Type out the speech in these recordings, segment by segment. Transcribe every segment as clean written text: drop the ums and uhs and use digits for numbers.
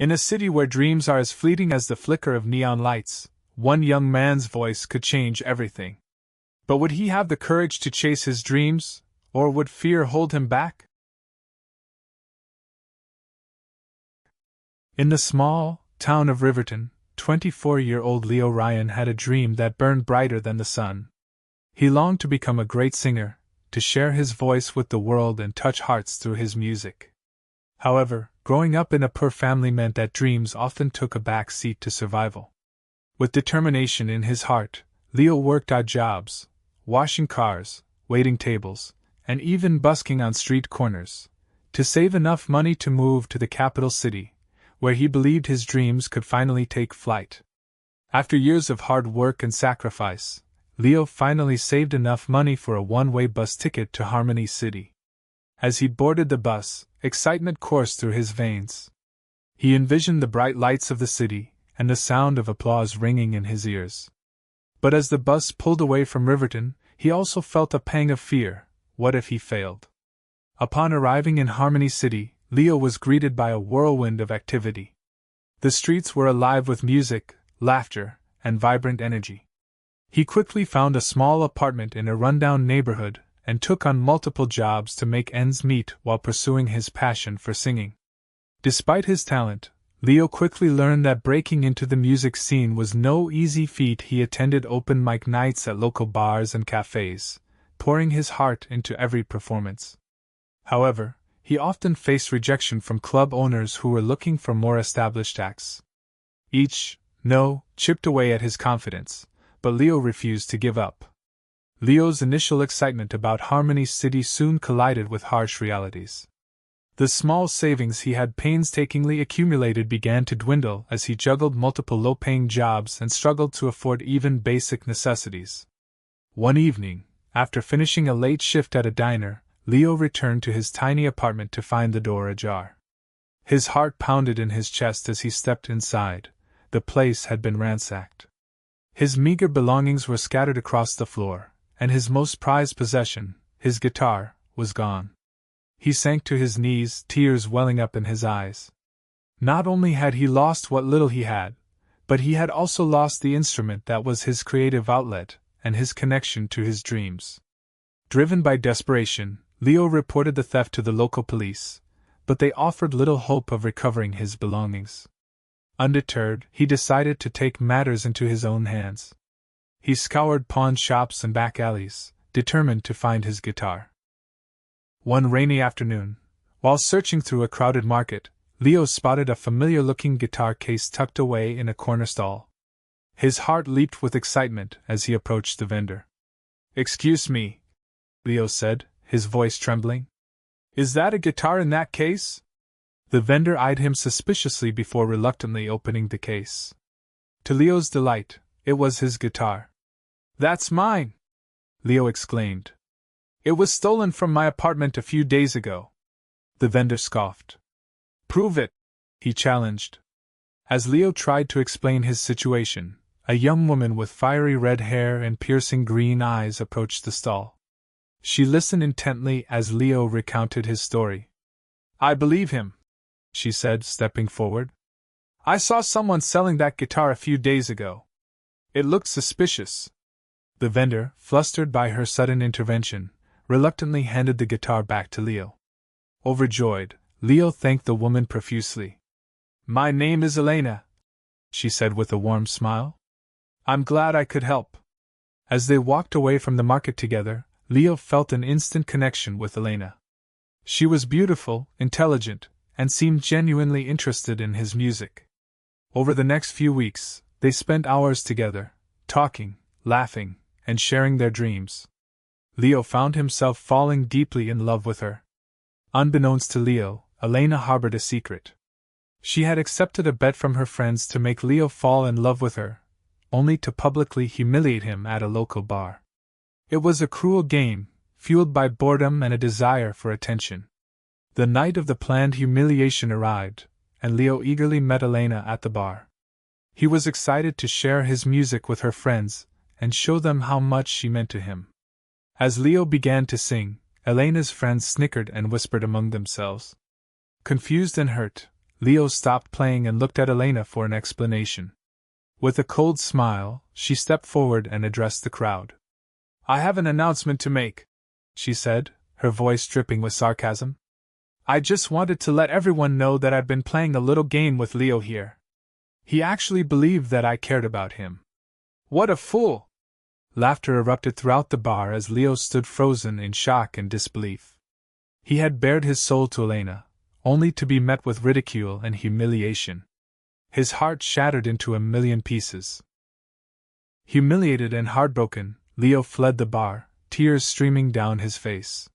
In a city where dreams are as fleeting as the flicker of neon lights, one young man's voice could change everything. But would he have the courage to chase his dreams, or would fear hold him back? In the small town of Riverton, 24-year-old Leo Ryan had a dream that burned brighter than the sun. He longed to become a great singer, to share his voice with the world and touch hearts through his music. However, growing up in a poor family meant that dreams often took a back seat to survival. With determination in his heart, Leo worked odd jobs, washing cars, waiting tables, and even busking on street corners, to save enough money to move to the capital city, where he believed his dreams could finally take flight. After years of hard work and sacrifice, Leo finally saved enough money for a one-way bus ticket to Harmony City. As he boarded the bus, excitement coursed through his veins. He envisioned the bright lights of the city, and the sound of applause ringing in his ears. But as the bus pulled away from Riverton, he also felt a pang of fear. What if he failed? Upon arriving in Harmony City, Leo was greeted by a whirlwind of activity. The streets were alive with music, laughter, and vibrant energy. He quickly found a small apartment in a rundown neighborhood and took on multiple jobs to make ends meet while pursuing his passion for singing. Despite his talent, Leo quickly learned that breaking into the music scene was no easy feat. He attended open mic nights at local bars and cafes, pouring his heart into every performance. However, he often faced rejection from club owners who were looking for more established acts. Each no chipped away at his confidence, but Leo refused to give up. Leo's initial excitement about Harmony City soon collided with harsh realities. The small savings he had painstakingly accumulated began to dwindle as he juggled multiple low-paying jobs and struggled to afford even basic necessities. One evening, after finishing a late shift at a diner, Leo returned to his tiny apartment to find the door ajar. His heart pounded in his chest as he stepped inside. The place had been ransacked. His meager belongings were scattered across the floor, and his most prized possession, his guitar, was gone. He sank to his knees, tears welling up in his eyes. Not only had he lost what little he had, but he had also lost the instrument that was his creative outlet and his connection to his dreams. Driven by desperation, Leo reported the theft to the local police, but they offered little hope of recovering his belongings. Undeterred, he decided to take matters into his own hands. He scoured pawn shops and back alleys, determined to find his guitar. One rainy afternoon, while searching through a crowded market, Leo spotted a familiar-looking guitar case tucked away in a corner stall. His heart leaped with excitement as he approached the vendor. "Excuse me," Leo said, his voice trembling. "Is that a guitar in that case?" The vendor eyed him suspiciously before reluctantly opening the case. To Leo's delight, it was his guitar. "That's mine!" Leo exclaimed. "It was stolen from my apartment a few days ago." The vendor scoffed. "Prove it," he challenged. As Leo tried to explain his situation, a young woman with fiery red hair and piercing green eyes approached the stall. She listened intently as Leo recounted his story. "I believe him," she said, stepping forward. "I saw someone selling that guitar a few days ago. It looked suspicious." The vendor, flustered by her sudden intervention, reluctantly handed the guitar back to Leo. Overjoyed, Leo thanked the woman profusely. "My name is Elena," she said with a warm smile. "I'm glad I could help." As they walked away from the market together, Leo felt an instant connection with Elena. She was beautiful, intelligent, and seemed genuinely interested in his music. Over the next few weeks, they spent hours together, talking, laughing, and sharing their dreams. Leo found himself falling deeply in love with her. Unbeknownst to Leo, Elena harbored a secret. She had accepted a bet from her friends to make Leo fall in love with her, only to publicly humiliate him at a local bar. It was a cruel game, fueled by boredom and a desire for attention. The night of the planned humiliation arrived, and Leo eagerly met Elena at the bar. He was excited to share his music with her friends and show them how much she meant to him. As Leo began to sing, Elena's friends snickered and whispered among themselves. Confused and hurt, Leo stopped playing and looked at Elena for an explanation. With a cold smile, she stepped forward and addressed the crowd. "I have an announcement to make," she said, her voice dripping with sarcasm. "I just wanted to let everyone know that I've been playing a little game with Leo here. He actually believed that I cared about him." "What a fool!" Laughter erupted throughout the bar as Leo stood frozen in shock and disbelief. He had bared his soul to Elena, only to be met with ridicule and humiliation. His heart shattered into a million pieces. Humiliated and heartbroken, Leo fled the bar, tears streaming down his face.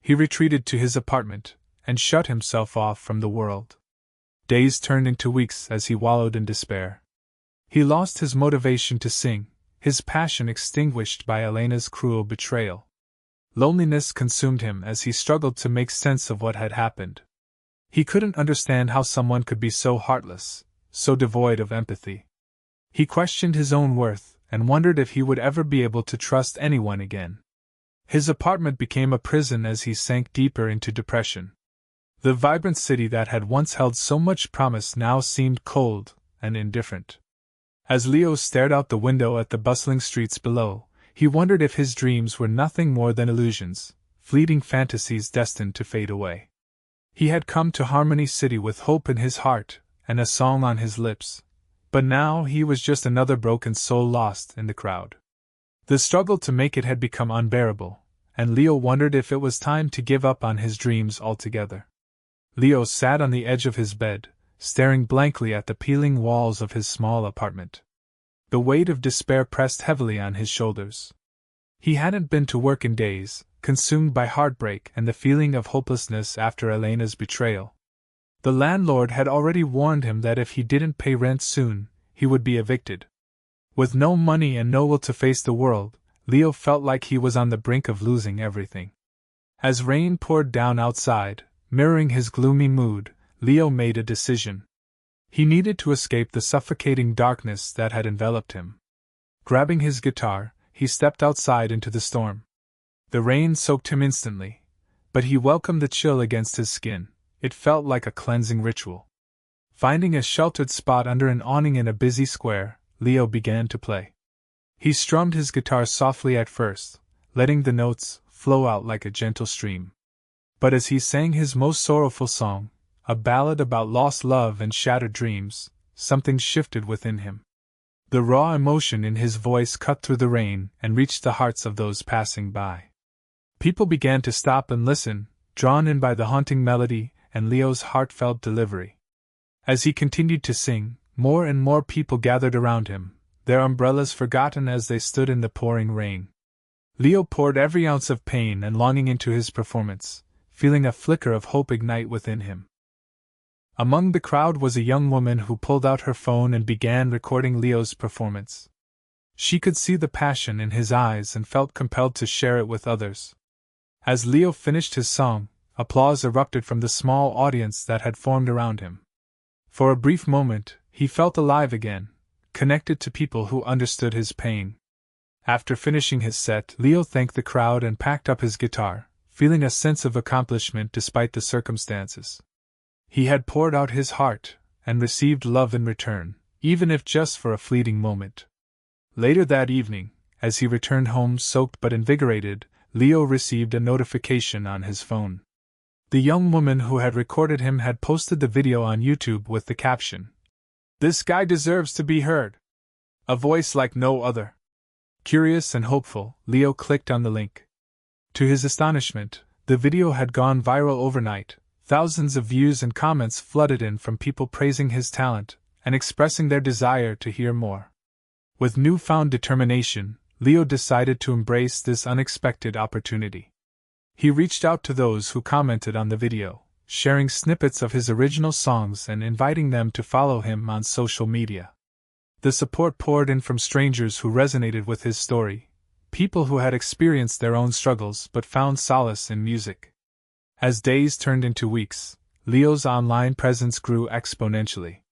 He retreated to his apartment, and shut himself off from the world. Days turned into weeks as he wallowed in despair. He lost his motivation to sing, his passion extinguished by Elena's cruel betrayal. Loneliness consumed him as he struggled to make sense of what had happened. He couldn't understand how someone could be so heartless, so devoid of empathy. He questioned his own worth, and wondered if he would ever be able to trust anyone again. His apartment became a prison as he sank deeper into depression. The vibrant city that had once held so much promise now seemed cold and indifferent. As Leo stared out the window at the bustling streets below, he wondered if his dreams were nothing more than illusions, fleeting fantasies destined to fade away. He had come to Harmony City with hope in his heart and a song on his lips, but now he was just another broken soul lost in the crowd. The struggle to make it had become unbearable, and Leo wondered if it was time to give up on his dreams altogether. Leo sat on the edge of his bed, staring blankly at the peeling walls of his small apartment. The weight of despair pressed heavily on his shoulders. He hadn't been to work in days, consumed by heartbreak and the feeling of hopelessness after Elena's betrayal. The landlord had already warned him that if he didn't pay rent soon, he would be evicted. With no money and no will to face the world, Leo felt like he was on the brink of losing everything. As rain poured down outside, mirroring his gloomy mood, Leo made a decision. He needed to escape the suffocating darkness that had enveloped him. Grabbing his guitar, he stepped outside into the storm. The rain soaked him instantly, but he welcomed the chill against his skin. It felt like a cleansing ritual. Finding a sheltered spot under an awning in a busy square, Leo began to play. He strummed his guitar softly at first, letting the notes flow out like a gentle stream. But as he sang his most sorrowful song, a ballad about lost love and shattered dreams, something shifted within him. The raw emotion in his voice cut through the rain and reached the hearts of those passing by. People began to stop and listen, drawn in by the haunting melody and Leo's heartfelt delivery. As he continued to sing, more and more people gathered around him, their umbrellas forgotten as they stood in the pouring rain. Leo poured every ounce of pain and longing into his performance, feeling a flicker of hope ignite within him. Among the crowd was a young woman who pulled out her phone and began recording Leo's performance. She could see the passion in his eyes and felt compelled to share it with others. As Leo finished his song, applause erupted from the small audience that had formed around him. For a brief moment, he felt alive again, connected to people who understood his pain. After finishing his set, Leo thanked the crowd and packed up his guitar, feeling a sense of accomplishment despite the circumstances. He had poured out his heart, and received love in return, even if just for a fleeting moment. Later that evening, as he returned home soaked but invigorated, Leo received a notification on his phone. The young woman who had recorded him had posted the video on YouTube with the caption, "This guy deserves to be heard. A voice like no other." Curious and hopeful, Leo clicked on the link. To his astonishment, the video had gone viral overnight. Thousands of views and comments flooded in from people praising his talent and expressing their desire to hear more. With newfound determination, Leo decided to embrace this unexpected opportunity. He reached out to those who commented on the video, sharing snippets of his original songs and inviting them to follow him on social media. The support poured in from strangers who resonated with his story, people who had experienced their own struggles but found solace in music. As days turned into weeks, Leo's online presence grew exponentially.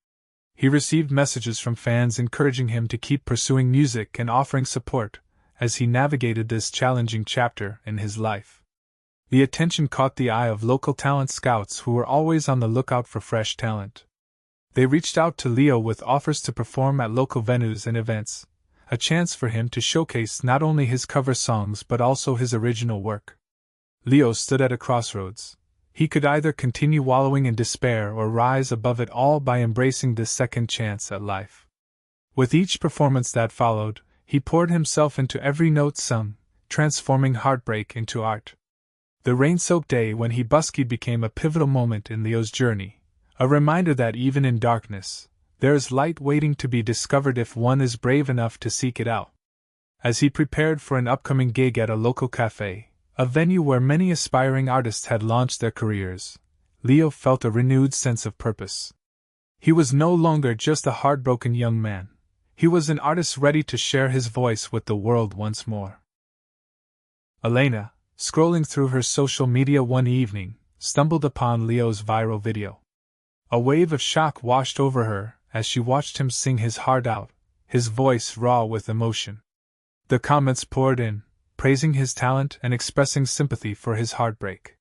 He received messages from fans encouraging him to keep pursuing music and offering support as he navigated this challenging chapter in his life. The attention caught the eye of local talent scouts who were always on the lookout for fresh talent. They reached out to Leo with offers to perform at local venues and events, a chance for him to showcase not only his cover songs but also his original work. Leo stood at a crossroads. He could either continue wallowing in despair or rise above it all by embracing this second chance at life. With each performance that followed, he poured himself into every note sung, transforming heartbreak into art. The rain-soaked day when he buskied became a pivotal moment in Leo's journey, a reminder that even in darkness, there is light waiting to be discovered if one is brave enough to seek it out. As he prepared for an upcoming gig at a local cafe, a venue where many aspiring artists had launched their careers, Leo felt a renewed sense of purpose. He was no longer just a heartbroken young man. He was an artist ready to share his voice with the world once more. Elena, scrolling through her social media one evening, stumbled upon Leo's viral video. A wave of shock washed over her as she watched him sing his heart out, his voice raw with emotion. The comments poured in, praising his talent and expressing sympathy for his heartbreak.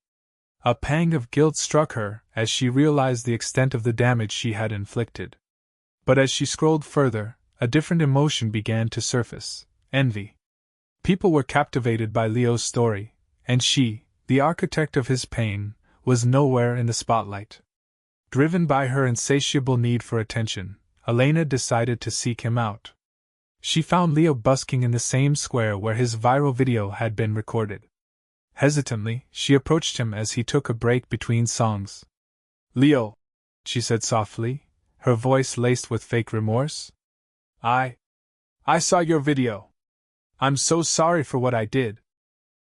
A pang of guilt struck her as she realized the extent of the damage she had inflicted. But as she scrolled further, a different emotion began to surface: envy. People were captivated by Leo's story, and she, the architect of his pain, was nowhere in the spotlight. Driven by her insatiable need for attention, Elena decided to seek him out. She found Leo busking in the same square where his viral video had been recorded. Hesitantly, she approached him as he took a break between songs. "Leo," she said softly, her voice laced with fake remorse. I saw your video. I'm so sorry for what I did.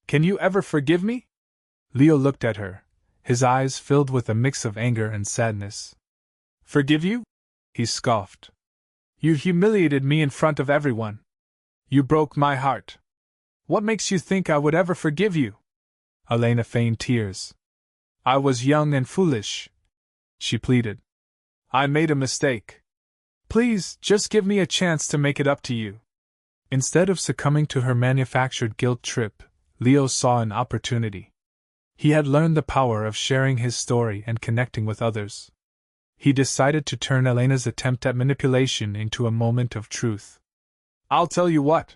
Can you ever forgive me?" Leo looked at her, his eyes filled with a mix of anger and sadness. "Forgive you?" he scoffed. "You humiliated me in front of everyone. You broke my heart. What makes you think I would ever forgive you?" Elena feigned tears. "I was young and foolish," she pleaded. "I made a mistake. Please, just give me a chance to make it up to you." Instead of succumbing to her manufactured guilt trip, Leo saw an opportunity. He had learned the power of sharing his story and connecting with others. He decided to turn Elena's attempt at manipulation into a moment of truth. "I'll tell you what,"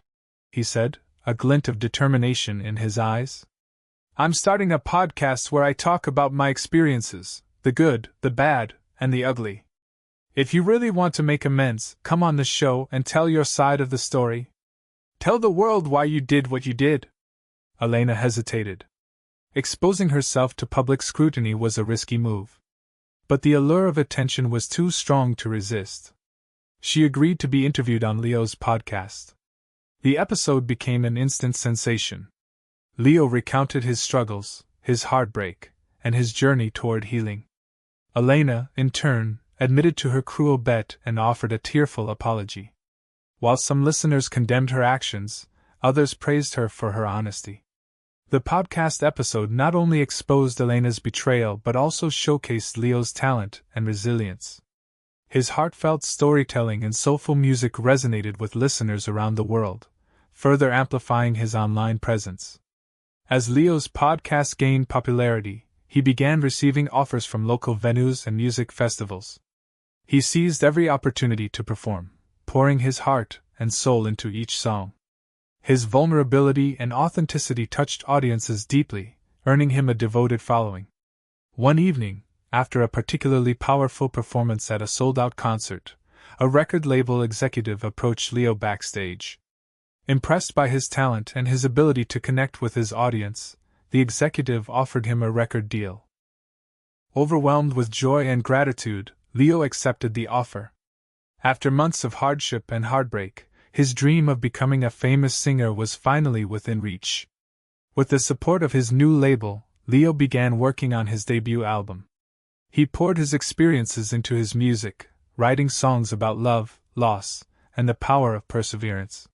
he said, a glint of determination in his eyes. "I'm starting a podcast where I talk about my experiences, the good, the bad, and the ugly. If you really want to make amends, come on the show and tell your side of the story. Tell the world why you did what you did." Elena hesitated. Exposing herself to public scrutiny was a risky move. But the allure of attention was too strong to resist. She agreed to be interviewed on Leo's podcast. The episode became an instant sensation. Leo recounted his struggles, his heartbreak, and his journey toward healing. Elena, in turn, admitted to her cruel bet and offered a tearful apology. While some listeners condemned her actions, others praised her for her honesty. The podcast episode not only exposed Elena's betrayal but also showcased Leo's talent and resilience. His heartfelt storytelling and soulful music resonated with listeners around the world, further amplifying his online presence. As Leo's podcast gained popularity, he began receiving offers from local venues and music festivals. He seized every opportunity to perform, pouring his heart and soul into each song. His vulnerability and authenticity touched audiences deeply, earning him a devoted following. One evening, after a particularly powerful performance at a sold-out concert, a record label executive approached Leo backstage. Impressed by his talent and his ability to connect with his audience, the executive offered him a record deal. Overwhelmed with joy and gratitude, Leo accepted the offer. After months of hardship and heartbreak, his dream of becoming a famous singer was finally within reach. With the support of his new label, Leo began working on his debut album. He poured his experiences into his music, writing songs about love, loss, and the power of perseverance.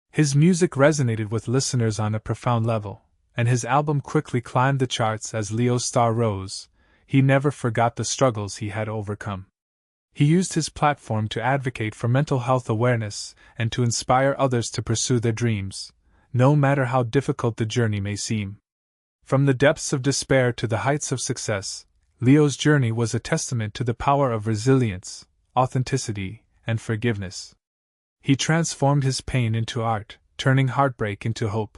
His music resonated with listeners on a profound level, and his album quickly climbed the charts as Leo's star rose. He never forgot the struggles he had overcome. He used his platform to advocate for mental health awareness and to inspire others to pursue their dreams, no matter how difficult the journey may seem. From the depths of despair to the heights of success, Leo's journey was a testament to the power of resilience, authenticity, and forgiveness. He transformed his pain into art, turning heartbreak into hope.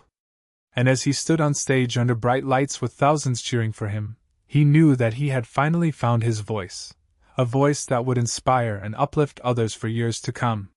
And as he stood on stage under bright lights with thousands cheering for him, he knew that he had finally found his voice, a voice that would inspire and uplift others for years to come.